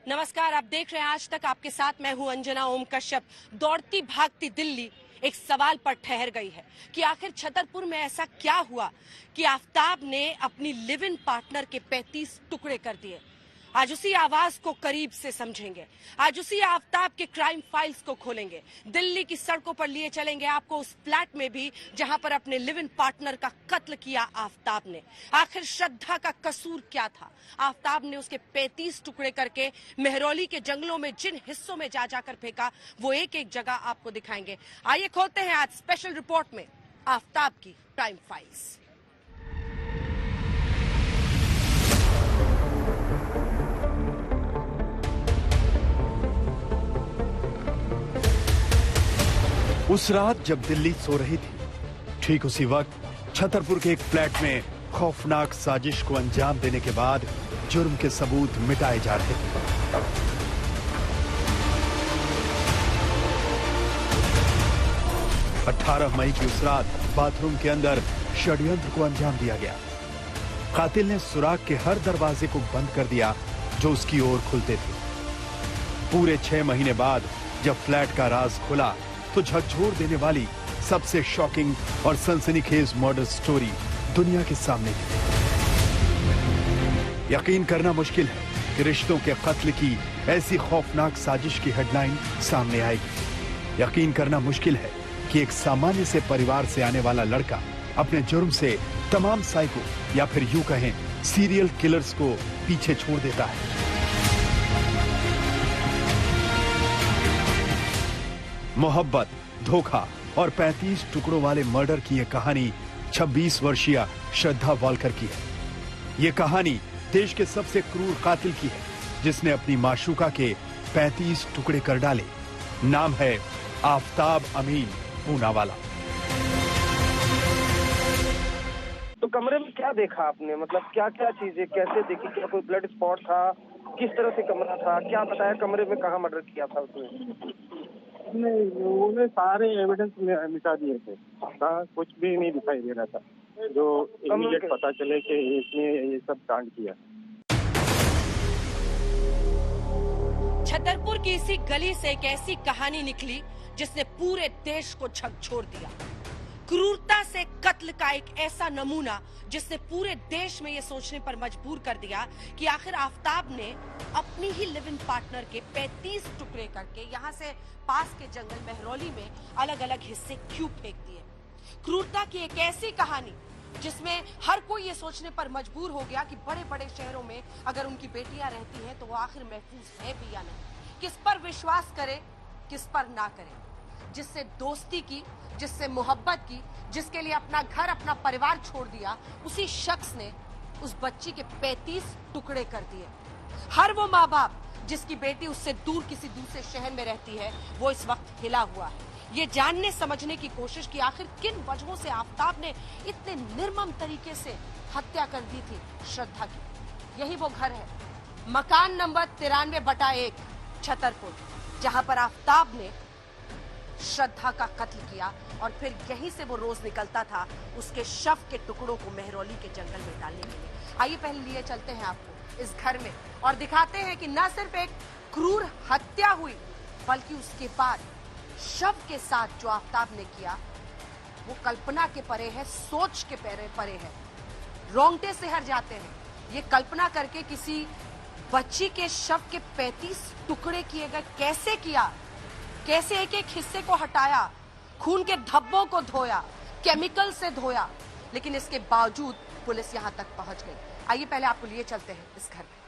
नमस्कार, आप देख रहे हैं आज तक। आपके साथ मैं हूं अंजना ओम कश्यप। दौड़ती भागती दिल्ली एक सवाल पर ठहर गई है कि आखिर छतरपुर में ऐसा क्या हुआ कि आफताब ने अपनी लिव इन पार्टनर के 35 टुकड़े कर दिए। आज उसी आवाज को करीब से समझेंगे, आज उसी आफताब के क्राइम फाइल्स को खोलेंगे, दिल्ली की सड़कों पर लिए चलेंगे आपको उस फ्लैट में भी जहां पर अपने लिव इन पार्टनर का कत्ल किया आफताब ने। आखिर श्रद्धा का कसूर क्या था? आफताब ने उसके 35 टुकड़े करके मेहरौली के जंगलों में जिन हिस्सों में जा जाकर फेंका, वो एक एक जगह आपको दिखाएंगे। आइए खोलते हैं आज स्पेशल रिपोर्ट में आफताब की क्राइम फाइल्स। उस रात जब दिल्ली सो रही थी, ठीक उसी वक्त छतरपुर के एक फ्लैट में खौफनाक साजिश को अंजाम देने के बाद जुर्म के सबूत मिटाए जा रहे थे। 18 मई की उस रात बाथरूम के अंदर षड्यंत्र को अंजाम दिया गया। कातिल ने सुराग के हर दरवाजे को बंद कर दिया जो उसकी ओर खुलते थे। पूरे 6 महीने बाद जब फ्लैट का राज खुला तो झकझोर देने वाली सबसे शॉकिंग और सनसनीखेज मर्डर स्टोरी दुनिया के सामने थी। यकीन करना मुश्किल है कि रिश्तों के कत्ल की ऐसी खौफनाक साजिश की हेडलाइन सामने आएगी। यकीन करना मुश्किल है कि एक सामान्य से परिवार से आने वाला लड़का अपने जुर्म से तमाम साइको या फिर यूं कहें सीरियल किलर्स को पीछे छोड़ देता है। मोहब्बत, धोखा और 35 टुकड़ों वाले मर्डर की यह कहानी 26 वर्षीय श्रद्धा वालकर की है। ये कहानी देश के सबसे क्रूर कातिल की है जिसने अपनी माशूका के 35 टुकड़े कर डाले। नाम है आफताब अमीन पूनावाला। तो कमरे में क्या देखा आपने? मतलब क्या क्या चीजें कैसे देखी? क्या कोई ब्लड स्पॉट था? किस तरह से कमरा था? क्या बताया कमरे में कहाँ मर्डर किया था उसने? नहीं, उन्होंने सारे एविडेंस मिटा दिए थे। कुछ भी नहीं दिखाई दे रहा था जो इमीडिएट पता चले कि इसने ये सब कांड किया। छतरपुर की इसी गली से एक ऐसी कहानी निकली जिसने पूरे देश को झकझोर दिया। क्रूरता से कत्ल का एक ऐसा नमूना जिसने पूरे देश में ये सोचने पर मजबूर कर दिया कि आखिर आफताब ने अपनी ही लिव इन पार्टनर के 35 टुकड़े करके यहाँ से पास के जंगल मेहरौली में अलग अलग हिस्से क्यों फेंक दिए। क्रूरता की एक ऐसी कहानी जिसमें हर कोई ये सोचने पर मजबूर हो गया कि बड़े बड़े शहरों में अगर उनकी बेटियां रहती हैं तो वो आखिर महफूज है भी या नहीं। किस पर विश्वास करे, किस पर ना करे। जिससे दोस्ती की, जिससे मोहब्बत की, जिसके लिए अपना घर अपना परिवार छोड़ दिया, उसी शख्स ने उस बच्ची के 35 टुकड़े कर दिए। हर वो माँ बाप जिसकी बेटी उससे दूर किसी दूसरे शहर में रहती है, वो इस वक्त हिला हुआ है। ये जानने समझने की कोशिश की आखिर किन वजहों से आफताब ने इतने निर्मम तरीके से हत्या कर दी थी श्रद्धा की। यही वो घर है, मकान नंबर 93/1 छतरपुर, जहां पर आफताब ने श्रद्धा का कत्ल किया और फिर यहीं से वो रोज निकलता था उसके शव के टुकड़ों को मेहरौली के जंगल में डालने के लिए। आइए पहले लिए चलते हैं आपको इस घर में और दिखाते हैं कि न सिर्फ एक क्रूर हत्या हुई बल्कि उसके बाद शव के साथ जो आफताब ने किया वो कल्पना के परे है, सोच के परे है। रोंगटे से हट जाते हैं। ये कल्पना करके किसी बच्ची के शव के 35 टुकड़े किए गए, कैसे किया, कैसे एक एक हिस्से को हटाया, खून के धब्बों को धोया, केमिकल से धोया, लेकिन इसके बावजूद पुलिस यहां तक पहुंच गई। आइए पहले आपको लिए चलते हैं इस घर में।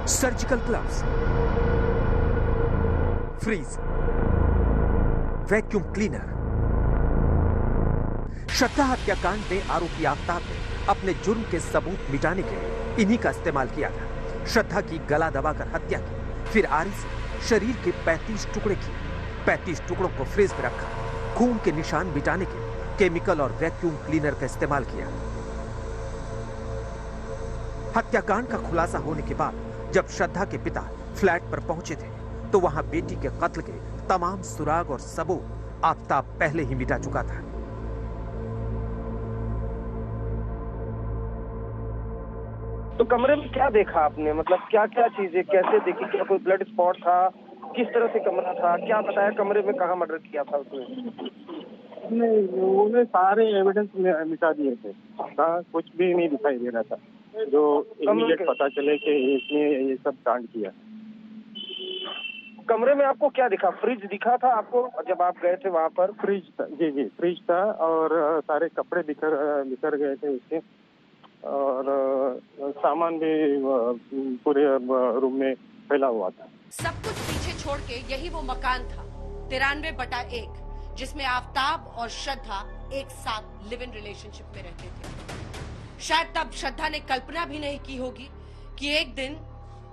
Surgical gloves, fridge, vacuum cleaner. Shraddha हत्याकांड में आरोपी आफताब ने अपने जुर्म के सबूत मिटाने के लिए इन्हीं का इस्तेमाल किया था। श्रद्धा की गला दबाकर हत्या की, फिर आरी से शरीर के 35 टुकड़े किए। 35 टुकड़ों को फ्रीज में रखा। खून के निशान मिटाने के लिए केमिकल और वैक्यूम क्लीनर का इस्तेमाल किया। हत्याकांड का खुलासा होने के बाद जब श्रद्धा के पिता फ्लैट पर पहुंचे थे तो वहां बेटी के कत्ल के तमाम सुराग और सबूत आफताब पहले ही मिटा चुका था। तो कमरे में क्या देखा आपने, मतलब क्या क्या चीजें कैसे देखी, क्या कोई ब्लड स्पॉट था, किस तरह से कमरा था, क्या बताया कमरे में कहाँ मर्डर किया था उसने? नहीं, उन्होंने सारे एविडेंस मिटा दिए थे। कहाँ कुछ भी नहीं दिखाई दे रहा था जो इमीडिएट पता चले कि इसने ये सब कांड किया। कमरे में आपको क्या दिखा? फ्रिज दिखा था आपको जब आप गए थे वहाँ पर? फ्रिज था, जी जी फ्रिज था, और सारे कपड़े बिखर गए थे उसके, और सामान भी पूरे रूम में फैला हुआ था। सब कुछ पीछे छोड़ के यही वो मकान था 93/1 जिसमें आफ्ताब और श्रद्धा एक साथ लिव इन रिलेशनशिप में रहते थे। शायद तब श्रद्धा ने कल्पना भी नहीं की होगी कि एक दिन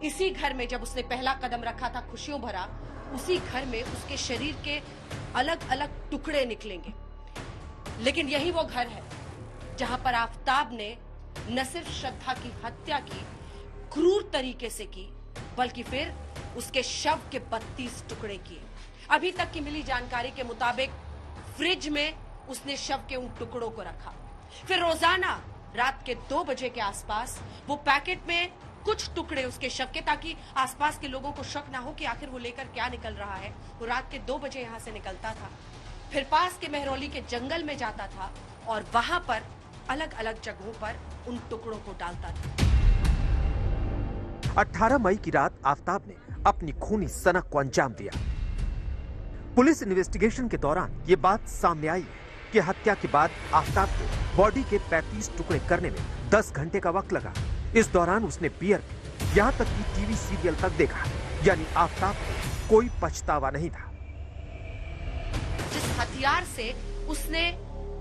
इसी घर में जब उसने पहला कदम रखा था खुशियों भरा, उसी घर में उसके शरीर के अलग अलग टुकड़े निकलेंगे। लेकिन यही वो घर है जहां पर आफ्ताब ने न सिर्फ श्रद्धा की हत्या की, क्रूर तरीके से की, बल्कि फिर उसके शव के 32 टुकड़े किए। अभी तक की मिली जानकारी के मुताबिक फ्रिज में उसने शव के उन टुकड़ों को रखा। फिर रोजाना रात के 2 बजे के आसपास वो पैकेट में कुछ टुकड़े उसके शव के, ताकि आसपास के लोगों को शक ना हो कि आखिर वो लेकर क्या निकल रहा है। वो रात के 2 बजे यहाँ से निकलता था, फिर पास के मेहरौली के जंगल में जाता था और वहां पर अलग अलग जगहों पर उन टुकड़ों को डालता था। 18 मई की रात आफ्ताब ने अपनी खूनी सनक को अंजाम दिया। पुलिस इन्वेस्टिगेशन के दौरान ये बात सामने आई है कि हत्या के बाद आफ्ताब को बॉडी के 35 टुकड़े करने में 10 घंटे का वक्त लगा। इस दौरान उसने बियर पी, यहाँ तक कि टीवी सीरियल तक देखा, यानी आफ्ताब को कोई पछतावा नहीं था। जिस हथियार से उसने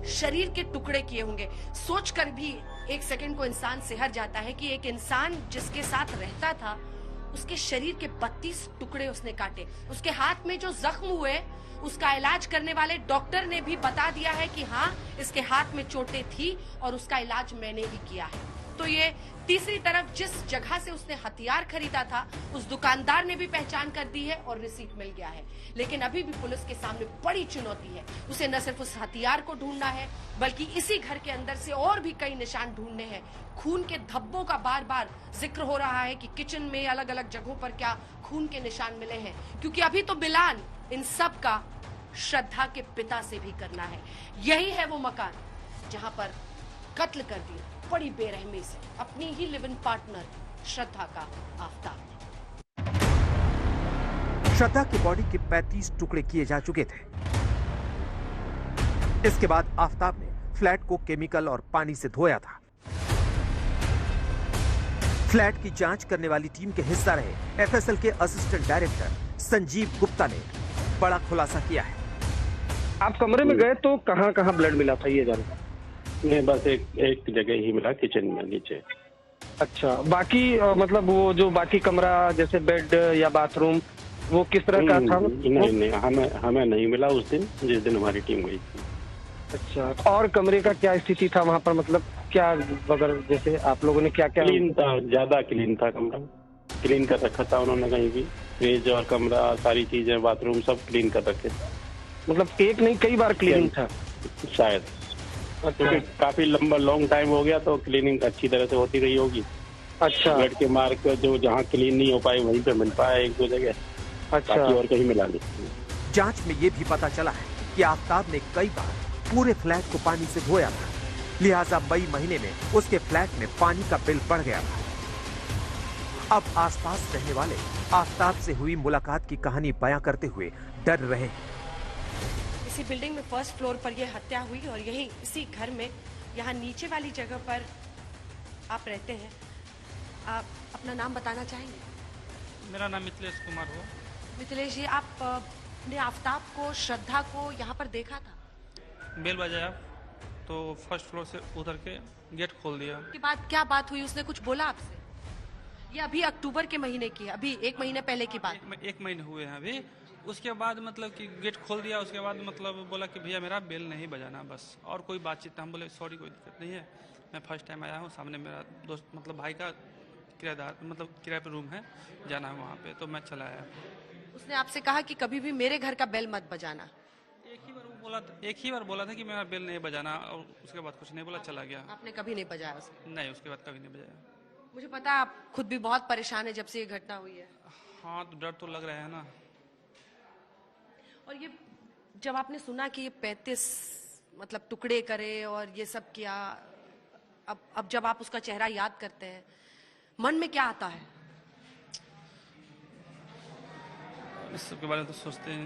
शरीर के टुकड़े किए होंगे, सोचकर भी एक सेकंड को इंसान सिहर जाता है कि एक इंसान जिसके साथ रहता था, उसके शरीर के 32 टुकड़े उसने काटे। उसके हाथ में जो जख्म हुए, उसका इलाज करने वाले डॉक्टर ने भी बता दिया है कि हाँ, इसके हाथ में चोटें थी और उसका इलाज मैंने ही किया है। तो ये तीसरी तरफ जिस जगह से उसने हथियार खरीदा था, उस दुकानदार ने भी पहचान कर दी है और रिसीट मिल गया है। लेकिन अभी भी पुलिस के सामने बड़ी चुनौती है। उसे न सिर्फ उस हथियार को ढूंढना है, बल्कि इसी घर के अंदर से और भी कई निशान ढूंढने हैं। खून के धब्बों का बार बार जिक्र हो रहा है कि किचन में अलग अलग जगहों पर क्या खून के निशान मिले हैं, क्योंकि अभी तो मिलान इन सब का श्रद्धा के पिता से भी करना है। यही है वो मकान जहां पर कत्ल कर दिया बड़ी बेरहमी से अपनी ही लिव इन पार्टनर श्रद्धा का आफ्ताब ने। श्रद्धा की बॉडी के 35 टुकड़े किए जा चुके थे। इसके बाद आफ्ताब ने फ्लैट को केमिकल और पानी से धोया था। फ्लैट की जांच करने वाली टीम के हिस्सा रहे एफएसएल के असिस्टेंट डायरेक्टर संजीव गुप्ता ने बड़ा खुलासा किया है। आप कमरे में गए तो कहाँ कहाँ ब्लड मिला था ये जानना? नहीं, बस एक जगह ही मिला, किचन में नीचे। अच्छा, बाकी मतलब वो जो बाकी कमरा जैसे बेड या बाथरूम, वो किस तरह का था? नहीं, हमें नहीं मिला उस दिन, जिस दिन हमारी टीम गई थी। अच्छा, और कमरे का क्या स्थिति था वहाँ पर, मतलब क्या वगैरह, जैसे आप लोगों ने क्या क्या? क्लीन था, ज्यादा क्लीन था कमरा, क्लीन कर रखा था उन्होंने कहीं भी। फ्रिज और कमरा, सारी चीजें, बाथरूम सब क्लीन कर रखे थे। मतलब एक नहीं कई बार क्लीनिंग था शायद, क्योंकि काफी लॉन्ग टाइम हो गया तो क्लीनिंग अच्छी तरह से होती रही होगी। अच्छा, ब्लड के मार्क जो जहाँ क्लीन नहीं हो पाए वहीं पे मिल पाया एक दो जगह, अच्छा, बाकी और कहीं मिला नहीं। जांच में ये भी पता चला है कि आफ्ताब ने कई बार पूरे फ्लैट को पानी से धोया था, लिहाजा मई महीने में उसके फ्लैट में पानी का बिल बढ़ गया था। अब आसपास रहने वाले आफ्ताब से हुई मुलाकात की कहानी बयां करते हुए डर रहे हैं। इसी बिल्डिंग में फर्स्ट फ्लोर पर यह हत्या हुई और यही इसी घर में यहाँ नीचे वाली जगह पर आप रहते हैं। आप अपना नाम बताना चाहेंगे? मेरा नाम मिथिलेश कुमार हो। मिथिलेश जी, आपने आफ्ताब को, श्रद्धा को यहाँ पर देखा था? बेल बजाया तो फर्स्ट फ्लोर से उतर के गेट खोल दिया। उसके बाद क्या बात हुई? उसने कुछ बोला आपसे? ये अभी अक्टूबर के महीने की है, अभी 1 महीने पहले की बात। एक महीने हुए हैं अभी। उसके बाद मतलब कि गेट खोल दिया, उसके बाद मतलब बोला कि भैया मेरा बेल नहीं बजाना, बस और कोई बातचीत। हम बोले सॉरी, कोई दिक्कत नहीं है, मैं फर्स्ट टाइम आया हूँ, सामने मेरा दोस्त मतलब भाई का किराएदार मतलब किराए पर रूम है, जाना है वहाँ पे, तो मैं चला आया। उसने आपसे कहा कि कभी भी मेरे घर का बेल मत बजाना? एक ही बार बोला था कि मेरा बेल नहीं बजाना, और उसके बाद कुछ नहीं बोला, चला गया। आपने कभी नहीं बजाया उसको? नहीं, उसके बाद कभी नहीं बजाया। मुझे पता है आप खुद भी बहुत परेशान है जब से ये घटना हुई है। हाँ तो डर तो लग रहा है ना। और ये जब आपने सुना कि ये 35 मतलब टुकड़े करे और ये सब किया, अब जब आप उसका चेहरा याद करते हैं मन में क्या आता है? इस सब के बारे में तो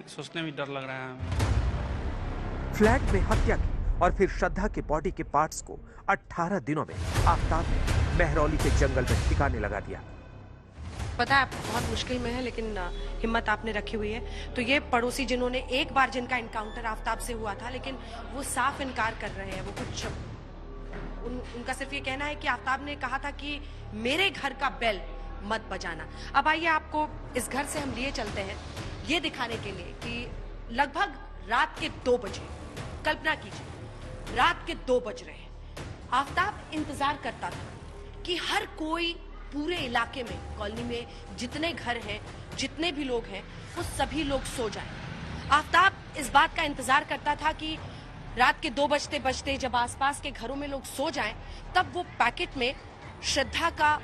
सोचने में डर लग रहा है। फ्लैट में हत्या की और फिर श्रद्धा के बॉडी के पार्ट्स को 18 दिनों में आफ्ताब ने मेहरौली के जंगल में ठिकाने लगा दिया। पता है आप बहुत मुश्किल में है, लेकिन हिम्मत आपने रखी हुई है। तो ये पड़ोसी जिन्होंने एक बार जिनका इनकाउंटर आफ्ताब से हुआ था, लेकिन वो साफ इनकार कर रहे हैं। वो कुछ उनका सिर्फ ये कहना है कि आफ्ताब ने कहा था कि मेरे घर का बेल मत बजाना। अब आइए आपको इस घर से हम लिए चलते हैं ये दिखाने के लिए कि लगभग रात के 2 बजे, कल्पना कीजिए रात के 2 बज रहे हैं, आफ्ताब इंतजार करता था कि हर कोई पूरे इलाके में, कॉलोनी में जितने घर हैं, जितने भी लोग हैं, वो सभी लोग सो जाएं। आफ्ताब इस बात का इंतजार करता था कि रात के 2 बजते बजते जब आसपास के घरों में लोग सो जाएं, तब वो पैकेट में श्रद्धा का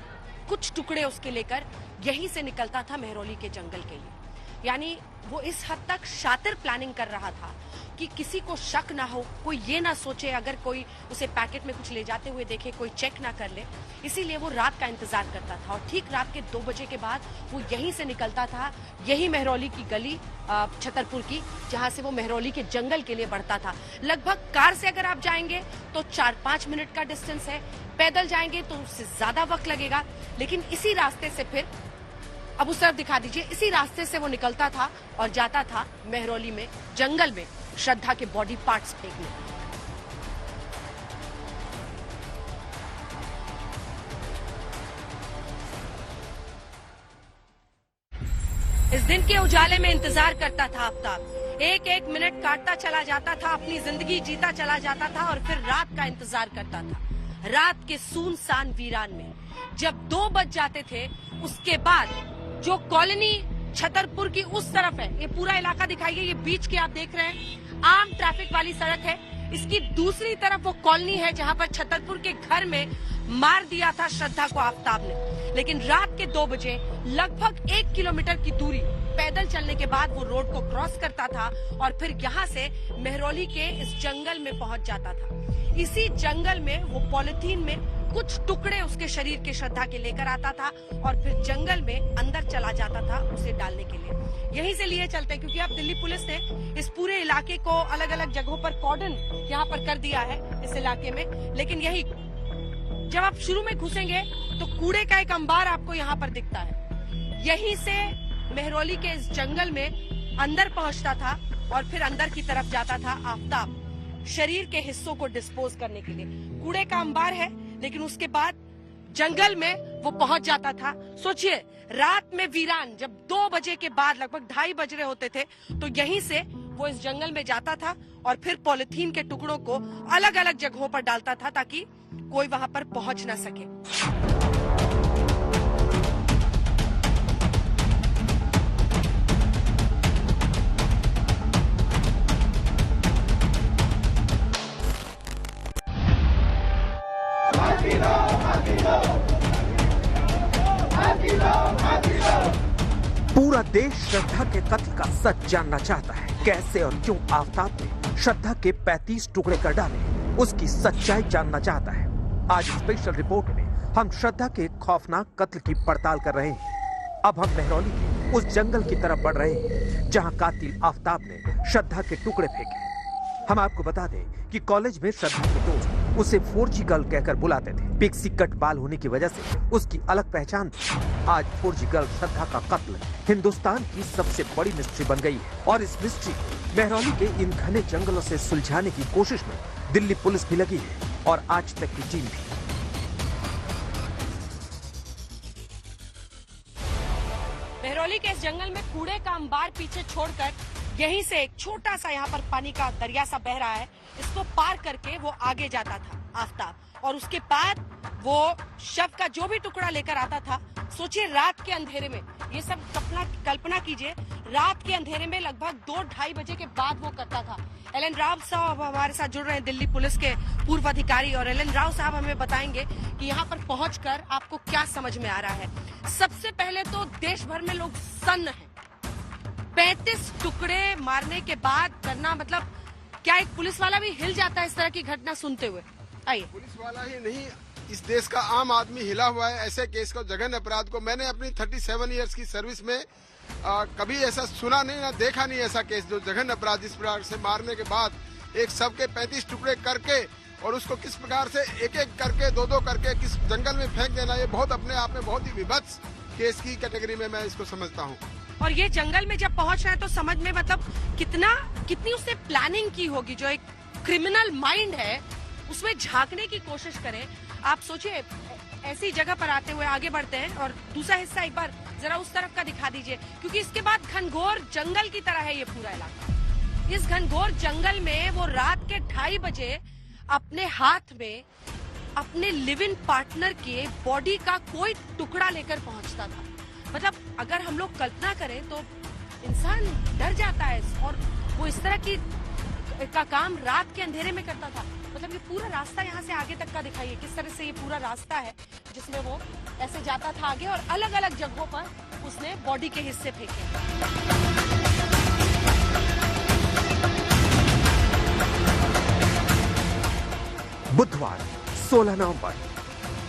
कुछ टुकड़े उसके लेकर यहीं से निकलता था मेहरौली के जंगल के लिए। यानी वो इस हद तक शातिर प्लानिंग कर रहा था कि किसी को शक ना हो, कोई ये ना सोचे अगर कोई उसे पैकेट में कुछ ले जाते हुए देखे, कोई चेक ना कर ले। इसीलिए वो रात का इंतजार करता था और ठीक रात के 2 बजे के बाद वो यहीं से निकलता था, यही मेहरौली की गली छतरपुर की, जहां से वो मेहरौली के जंगल के लिए बढ़ता था। लगभग कार से अगर आप जाएंगे तो 4-5 मिनट का डिस्टेंस है, पैदल जाएंगे तो उससे ज्यादा वक्त लगेगा। लेकिन इसी रास्ते से फिर, अब उस तरफ दिखा दीजिए, इसी रास्ते से वो निकलता था और जाता था मेहरौली में जंगल में श्रद्धा के बॉडी पार्ट्स फेंकने। इस दिन के उजाले में इंतजार करता था आफ्ताब, एक एक मिनट काटता चला जाता था, अपनी जिंदगी जीता चला जाता था और फिर रात का इंतजार करता था। रात के सुनसान वीरान में जब 2 बज जाते थे, उसके बाद जो कॉलोनी छतरपुर की उस तरफ है, ये पूरा इलाका दिखाइए, ये बीच के आप देख रहे हैं आम ट्रैफिक वाली सड़क है, इसकी दूसरी तरफ वो कॉलोनी है जहां पर छतरपुर के घर में मार दिया था श्रद्धा को आफ्ताब ने। लेकिन रात के 2 बजे लगभग 1 किलोमीटर की दूरी पैदल चलने के बाद वो रोड को क्रॉस करता था और फिर यहाँ से मेहरौली के इस जंगल में पहुंच जाता था। इसी जंगल में वो पॉलिथीन में कुछ टुकड़े उसके शरीर के श्रद्धा के लेकर आता था और फिर जंगल में अंदर चला जाता था उसे डालने के लिए। यहीं से लिए चलते हैं क्योंकि अब दिल्ली पुलिस ने इस पूरे इलाके को अलग अलग जगहों पर कॉर्डन यहाँ पर कर दिया है इस इलाके में। लेकिन यही जब आप शुरू में घुसेंगे तो कूड़े का एक अंबार आपको यहाँ पर दिखता है। यहीं से मेहरौली के इस जंगल में अंदर पहुंचता था और फिर अंदर की तरफ जाता था आफ्ताब शरीर के हिस्सों को डिस्पोज करने के लिए। कूड़े का अंबार है, लेकिन उसके बाद जंगल में वो पहुंच जाता था। सोचिए रात में वीरान, जब 2 बजे के बाद लगभग 2:30 बज रहे होते थे, तो यहीं से वो इस जंगल में जाता था और फिर पॉलिथीन के टुकड़ों को अलग अलग जगहों पर डालता था ताकि कोई वहां पर पहुंच ना सके। पूरा देश श्रद्धा के कत्ल का सच जानना चाहता है। कैसे और क्यों आफ्ताब ने श्रद्धा के 35 टुकड़े कर डाले, उसकी सच्चाई जानना चाहता है। आज स्पेशल रिपोर्ट में हम श्रद्धा के खौफनाक कत्ल की पड़ताल कर रहे हैं। अब हम मेहरौली के उस जंगल की तरफ बढ़ रहे हैं जहां कातिल आफ्ताब ने श्रद्धा के टुकड़े फेंके। हम आपको बता दें कि कॉलेज में श्रद्धा के दोस्त उसे 4G गर्ल कहकर बुलाते थे। पिक्सी कट बाल होने की वजह से उसकी अलग पहचान थी। आज 4G गर्ल श्रद्धा का कत्ल हिंदुस्तान की सबसे बड़ी मिस्ट्री बन गई है और इस मिस्ट्री को मेहरौली के इन घने जंगलों से सुलझाने की कोशिश में दिल्ली पुलिस भी लगी है और आज तक की टीम भी। मेहरौली के इस जंगल में कूड़े का अंबार पीछे छोड़कर यहीं से एक छोटा सा यहाँ पर पानी का दरिया सा बह रहा है, इसको पार करके वो आगे जाता था आफ्ताब। और उसके बाद वो शव का जो भी टुकड़ा लेकर आता था, सोचिए रात के अंधेरे में, ये सब कल्पना कीजिए, रात के अंधेरे में लगभग 2-2:30 बजे के बाद वो करता था। एल.एन. राव साहब हमारे साथ जुड़ रहे हैं, दिल्ली पुलिस के पूर्व अधिकारी, और एल.एन. राव साहब हमें बताएंगे कि यहाँ पर पहुंचकर आपको क्या समझ में आ रहा है। सबसे पहले तो देश भर में लोग सन्न हैं। 35 टुकड़े मारने के बाद करना, मतलब क्या एक पुलिस वाला भी हिल जाता है इस तरह की घटना सुनते हुए? आइए। पुलिस वाला ही नहीं, इस देश का आम आदमी हिला हुआ है ऐसे केस को, जघन्य अपराध को। मैंने अपनी 37 इयर्स की सर्विस में कभी ऐसा सुना नहीं ना देखा नहीं ऐसा केस, जो जघन्य अपराध इस प्रकार से मारने के बाद एक शव के 35 टुकड़े करके और उसको किस प्रकार से एक एक करके दो करके किस जंगल में फेंक देना, ये बहुत अपने आप में बहुत ही विभत्स केस की कैटेगरी में मैं इसको समझता हूँ। और ये जंगल में जब पहुंच रहा है तो समझ में, मतलब कितनी उसने प्लानिंग की होगी। जो एक क्रिमिनल माइंड है उसमें झांकने की कोशिश करें। आप सोचिए, ऐसी जगह पर आते हुए आगे बढ़ते हैं, और दूसरा हिस्सा एक बार जरा उस तरफ का दिखा दीजिए, क्योंकि इसके बाद घनघोर जंगल की तरह है ये पूरा इलाका। इस घनघोर जंगल में वो रात के 2:30 बजे अपने हाथ में अपने लिव इन पार्टनर के बॉडी का कोई टुकड़ा लेकर पहुंचता था। मतलब अगर हम लोग कल्पना करें तो इंसान डर जाता है, और वो इस तरह का काम रात के अंधेरे में करता था। मतलब ये पूरा रास्ता यहाँ से आगे तक का दिखाइए, किस तरह से ये पूरा रास्ता है जिसमें वो ऐसे जाता था आगे, और अलग अलग जगहों पर उसने बॉडी के हिस्से फेंके। बुधवार 16 नवंबर,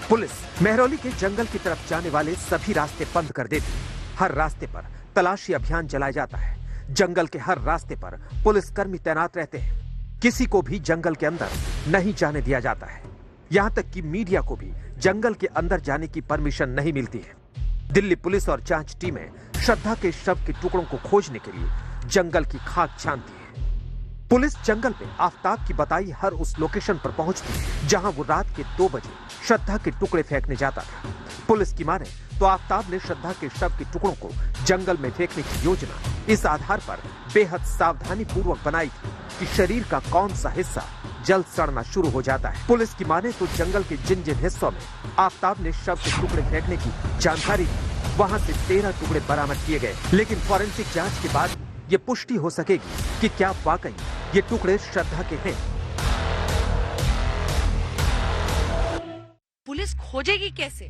पुलिस मेहरौली के जंगल की तरफ जाने वाले सभी रास्ते बंद कर देती। हर रास्ते पर तलाशी अभियान चलाया जाता है। जंगल के हर रास्ते पर पुलिसकर्मी तैनात रहते हैं। किसी को भी जंगल के अंदर नहीं जाने दिया जाता है। यहां तक कि मीडिया को भी जंगल के अंदर जाने की परमिशन नहीं मिलती है। दिल्ली पुलिस और जांच टीमें श्रद्धा के शव के टुकड़ों को खोजने के लिए जंगल की खाक छानती है। पुलिस जंगल में आफताब की बताई हर उस लोकेशन पर पहुंचती है जहां वो रात के 2 बजे श्रद्धा के टुकड़े फेंकने जाता था। पुलिस की माने तो आफताब ने श्रद्धा के शव के टुकड़ों को जंगल में फेंकने की योजना इस आधार पर बेहद सावधानी पूर्वक बनाई थी कि शरीर का कौन सा हिस्सा जल्द सड़ना शुरू हो जाता है। पुलिस की माने तो जंगल के जिन जिन हिस्सों में आफताब ने शव के टुकड़े फेंकने की जानकारी दी, वहां से 13 टुकड़े बरामद किए गए। लेकिन फॉरेंसिक जांच के बाद ये पुष्टि हो सकेगी कि क्या वाकई ये टुकड़े श्रद्धा के हैं। पुलिस खोजेगी कैसे?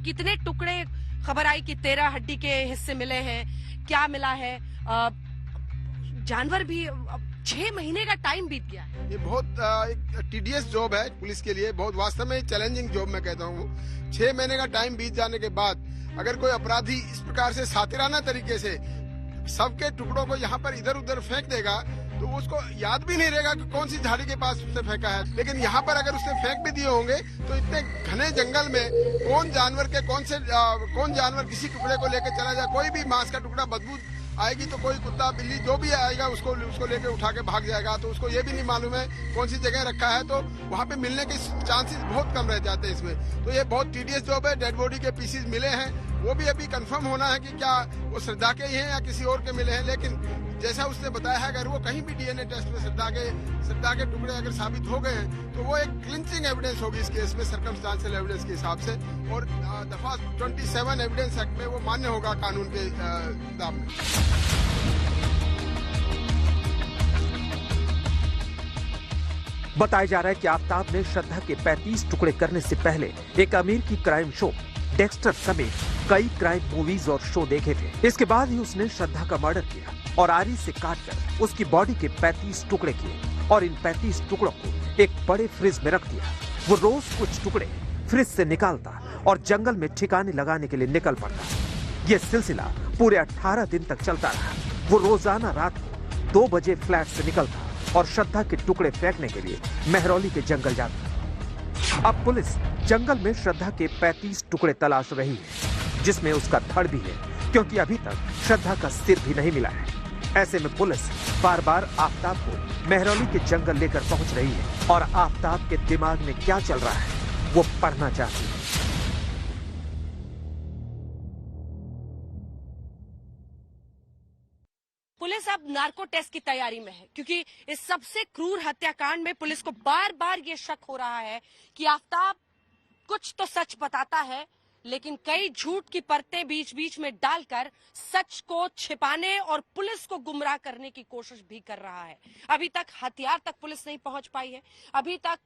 कितने टुकड़े? खबर आई कि 13 हड्डी के हिस्से मिले हैं। क्या मिला है? जानवर भी। 6 महीने का टाइम बीत गया है। ये बहुत एक टीडियस जॉब है पुलिस के लिए, बहुत वास्तव में चैलेंजिंग जॉब मैं कहता हूँ। 6 महीने का टाइम बीत जाने के बाद अगर कोई अपराधी इस प्रकार से सातिराना तरीके से सबके टुकड़ों को यहाँ पर इधर उधर फेंक देगा तो उसको याद भी नहीं रहेगा कि कौन सी झाड़ी के पास उसने फेंका है। लेकिन यहाँ पर अगर उसने फेंक भी दिए होंगे तो इतने घने जंगल में कौन जानवर किसी टुकड़े को लेकर चला जाए। कोई भी मांस का टुकड़ा बदबू आएगी तो कोई कुत्ता बिल्ली जो भी आएगा उसको लेके उठा के भाग जाएगा। तो उसको ये भी नहीं मालूम है कौन सी जगह रखा है, तो वहाँ पे मिलने के चांसेस बहुत कम रह जाते हैं इसमें। तो ये बहुत टीडियस जॉब है। डेड बॉडी के पीसेस मिले हैं, वो भी अभी कंफर्म होना है कि क्या वो श्रद्धा के ही हैं या किसी और के मिले हैं। लेकिन जैसा उसने बताया है, अगर वो कहीं भी डीएनए टेस्ट में श्रद्धा के टुकड़े अगर साबित हो गए हैं तो वो एक क्लिंचिंग एविडेंस होगी इस केस में सर्कमस्टांशियल एविडेंस के हिसाब से, और दफा 27 एविडेंस एक्ट में वो मान्य होगा कानून के किताब में। बताया जा रहा है कि आफताब ने श्रद्धा के 35 टुकड़े करने से पहले एक अमेरिकी क्राइम शो डेक्स्टर समेत कई क्राइम मूवीज और शो देखे थे। इसके बाद ही उसने श्रद्धा का मर्डर किया और आरी से काटकर उसकी बॉडी के 35 टुकड़े किए और इन 35 टुकड़ों को एक बड़े फ्रिज में रख दिया। वो रोज कुछ टुकड़े फ्रिज से निकालता और जंगल में ठिकाने लगाने के लिए निकल पड़ता। ये सिलसिला पूरे 18 दिन तक चलता रहा। वो रोजाना रात को 2 बजे फ्लैट से निकलता और श्रद्धा के टुकड़े फेंकने के लिए मेहरौली के जंगल जाता। अब पुलिस जंगल में श्रद्धा के 35 टुकड़े तलाश रही है, जिसमें उसका धड़ भी है, क्योंकि अभी तक श्रद्धा का सिर भी नहीं मिला है। ऐसे में पुलिस बार बार आफताब को मेहरौली के जंगल लेकर पहुंच रही है और आफताब के दिमाग में क्या चल रहा है वो पढ़ना चाहती है। पुलिस अब नार्को टेस्ट की तैयारी में है, क्योंकि इस सबसे क्रूर हत्याकांड में पुलिस को बार बार ये शक हो रहा है कि आफताब कुछ तो सच बताता है लेकिन कई झूठ की परतें बीच बीच में डालकर सच को छिपाने और पुलिस को गुमराह करने की कोशिश भी कर रहा है। अभी तक हथियार तक पुलिस नहीं पहुंच पाई है। अभी तक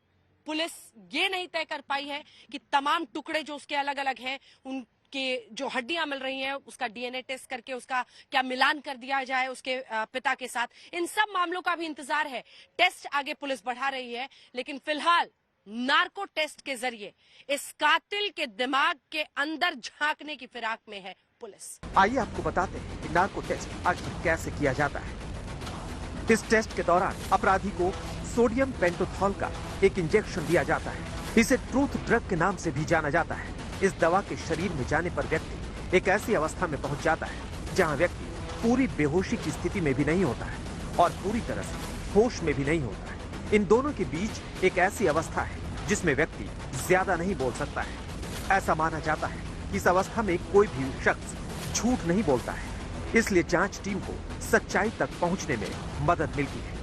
पुलिस ये नहीं तय कर पाई है कि तमाम टुकड़े जो उसके अलग अलग हैं, उनके जो हड्डियां मिल रही हैं, उसका डीएनए टेस्ट करके उसका क्या मिलान कर दिया जाए उसके पिता के साथ। इन सब मामलों का भी इंतजार है। टेस्ट आगे पुलिस बढ़ा रही है, लेकिन फिलहाल नार्को टेस्ट के जरिए इस कातिल के दिमाग के अंदर झांकने की फिराक में है पुलिस। आइए आपको बताते हैं कि नार्को टेस्ट आखिर कैसे किया जाता है। इस टेस्ट के दौरान अपराधी को सोडियम पेंटोथॉल का एक इंजेक्शन दिया जाता है। इसे ट्रूथ ड्रग के नाम से भी जाना जाता है। इस दवा के शरीर में जाने पर व्यक्ति एक ऐसी अवस्था में पहुंच जाता है जहां व्यक्ति पूरी बेहोशी की स्थिति में भी नहीं होता है और पूरी तरह से होश में भी नहीं होता है। इन दोनों के बीच एक ऐसी अवस्था है जिसमें व्यक्ति ज्यादा नहीं बोल सकता है। ऐसा माना जाता है कि इस अवस्था में कोई भी शख्स झूठ नहीं बोलता है। इसलिए जांच टीम को सच्चाई तक पहुंचने में मदद मिलती है।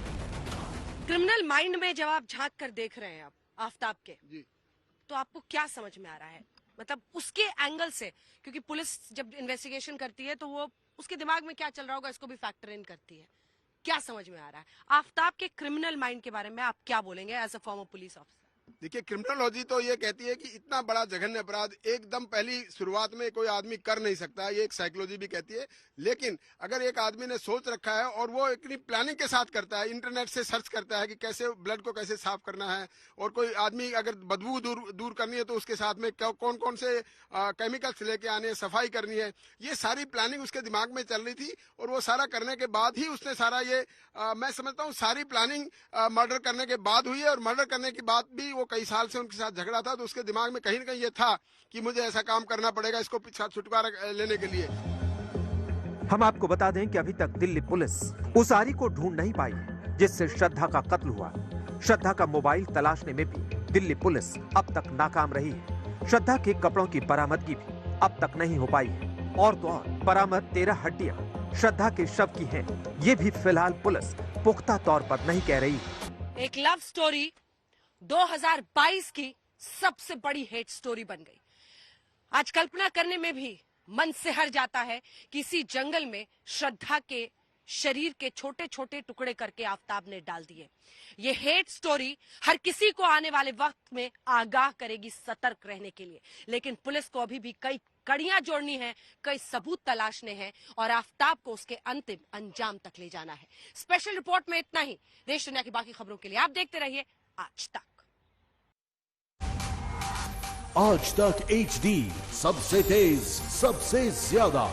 क्रिमिनल माइंड में जब आप झांक कर देख रहे हैं आप आफ्ताब के जी। तो आपको क्या समझ में आ रहा है, मतलब उसके एंगल से? क्योंकि पुलिस जब इन्वेस्टिगेशन करती है तो वो उसके दिमाग में क्या चल रहा होगा इसको भी फैक्टर इन करती है। क्या समझ में आ रहा है आफ्ताब के क्रिमिनल माइंड के बारे में? आप क्या बोलेंगे as a former police officer? देखिए, क्रिमिनोलॉजी तो ये कहती है कि इतना बड़ा जघन्य अपराध एकदम पहली शुरुआत में कोई आदमी कर नहीं सकता। ये एक साइकोलॉजी भी कहती है। लेकिन अगर एक आदमी ने सोच रखा है और वो इतनी प्लानिंग के साथ करता है, इंटरनेट से सर्च करता है कि कैसे ब्लड को कैसे साफ करना है, और कोई आदमी अगर बदबू दूर करनी है तो उसके साथ में कौन कौन से केमिकल्स लेके आने हैं, सफाई करनी है, ये सारी प्लानिंग उसके दिमाग में चल रही थी। और वो सारा करने के बाद ही उसने सारा ये मैं समझता हूँ सारी प्लानिंग मर्डर करने के बाद हुई है। और मर्डर करने के बाद भी वो कई साल से उनके साथ झगड़ा था, तो उसके दिमाग में कहीं ना कहीं ये था कि मुझे ऐसा काम करना पड़ेगा इसको छुटकारा लेने के लिए। हम आपको बता दें कि अभी तक दिल्ली पुलिस उस आरी को ढूंढ नहीं पाई जिससे श्रद्धा का कत्ल हुआ। श्रद्धा का मोबाइल तलाशने में भी दिल्ली पुलिस अब तक नाकाम रही है। श्रद्धा के कपड़ों की बरामदगी भी अब तक नहीं हो पाई है। और तो और बरामद 13 हड्डियां श्रद्धा के शव की हैं। ये भी फिलहाल पुलिस पुख्ता तौर पर नहीं कह रही। एक लव स्टोरी 2022 की सबसे बड़ी हेट स्टोरी बन गई। आज कल्पना करने में भी मन सिहर जाता है कि इसी जंगल में श्रद्धा के शरीर के छोटे छोटे टुकड़े करके आफ्ताब ने डाल दिए। ये हेट स्टोरी हर किसी को आने वाले वक्त में आगाह करेगी सतर्क रहने के लिए। लेकिन पुलिस को अभी भी कई कड़ियां जोड़नी है, कई सबूत तलाशने हैं और आफ्ताब को उसके अंतिम अंजाम तक ले जाना है। स्पेशल रिपोर्ट में इतना ही। देश दुनिया की बाकी खबरों के लिए आप देखते रहिए आज तक। आज तक HD, सबसे तेज सबसे ज्यादा।